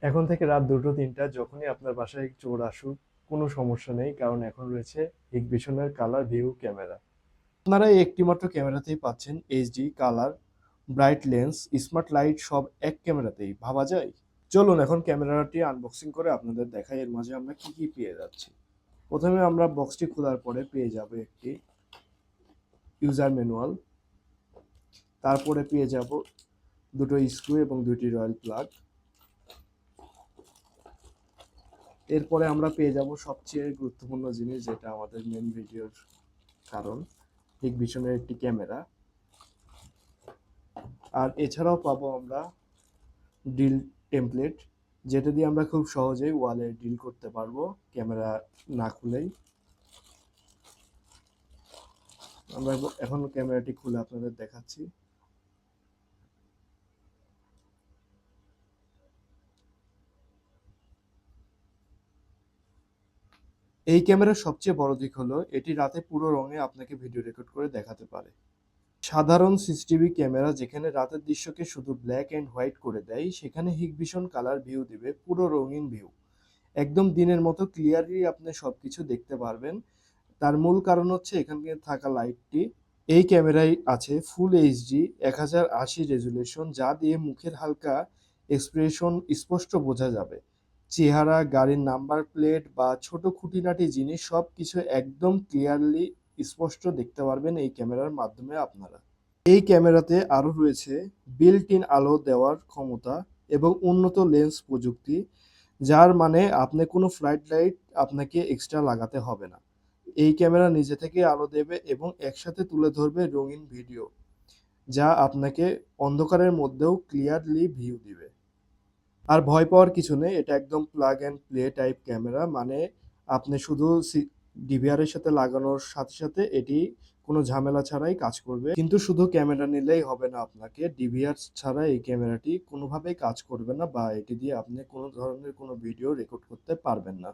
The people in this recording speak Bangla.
এখন থেকে রাত 2টো 3টা যখনই আপনার বাসায় চোর আসুক কোনো সমস্যা নেই, কারণ এখন রয়েছে হিগবিশনের কালার ভিউ ক্যামেরা। আপনারা এই একটি মাত্র ক্যামেরাতেই পাচ্ছেন HD colour, bright lens, smart light সব এক ক্যামেরাতেই। ভাবা যায়? চলুন এখন ক্যামেরাটি আনবক্সিং করে আপনাদের দেখাই এর মাঝে আমরা কি কি পেয়ে যাচ্ছি। প্রথমে আমরা বক্সটি খোলার পরে পেয়ে যাব একটি ইউজার ম্যানুয়াল, তারপরে পেয়ে যাব দুটো স্ক্রু এবং দুটি রয়্যাল প্লাগ। এরপরে আমরা পেয়ে যাব সবচেয়ে গুরুত্বপূর্ণ জিনিস, যেটা আমাদের মেন ভিডিওর কারণ, হিগবিশনের একটি ক্যামেরা। আর এছাড়াও পাবো আমরা ড্রিল টেমপ্লেট, যেটা দিয়ে আমরা খুব সহজেই ওয়ালে ড্রিল করতে পারবো ক্যামেরা না খুলেই। আমরা এখন ক্যামেরাটি খুলে আপনাদের দেখাচ্ছি। এই ক্যামেরার সবচেয়ে বড় দিক হলো এটি রাতে পুরো রঙে আপনাকে ভিডিও রেকর্ড করে দেখাতে পারে। সাধারণ সিসিটিভি ক্যামেরা যেখানে রাতের দৃশ্যকে শুধু ব্ল্যাক অ্যান্ড হোয়াইট করে দেয়, সেখানে হিগভিশন কালার ভিউ দিবে পুরো রঙিন ভিউ। একদম দিনের মতো ক্লিয়ারলি আপনি সবকিছু দেখতে পারবেন। তার মূল কারণ হচ্ছে এখানে থাকা লাইটটি। এই ক্যামেরায় আছে ফুল এইচডি 1080 রেজুলেশন, যা দিয়ে মুখের হালকা এক্সপ্রেশন স্পষ্ট বোঝা যাবে। চেহারা, গাড়ির নাম্বার প্লেট বা ছোট খুঁটিনাটি জিনিস সবকিছু একদম ক্লিয়ারলি স্পষ্ট দেখতে পারবেন এই ক্যামেরার মাধ্যমে আপনারা। এই ক্যামেরাতে আরও রয়েছে বিল্ট ইন আলো দেওয়ার ক্ষমতা এবং উন্নত লেন্স প্রযুক্তি, যার মানে আপনি কোনো ফ্লাইট লাইট আপনাকে এক্সট্রা লাগাতে হবে না। এই ক্যামেরা নিজে থেকে আলো দেবে এবং একসাথে তুলে ধরবে রঙিন ভিডিও, যা আপনাকে অন্ধকারের মধ্যেও ক্লিয়ারলি ভিউ দিবে। আর ভয় পাওয়ার কিছু নেই, এটা একদম plug and play type camera. মানে আপনি শুধু ডিভিআর এর সাথে লাগানোর সাথে সাথে এটি কোনো ঝামেলা ছাড়াই কাজ করবে। কিন্তু শুধু ক্যামেরা নিলেই হবে না, আপনাকে ডিভিআর ছাড়া এই ক্যামেরাটি কোনোভাবেই কাজ করবে না, বা এটি দিয়ে আপনি কোনো ধরনের কোনো ভিডিও রেকর্ড করতে পারবেন না।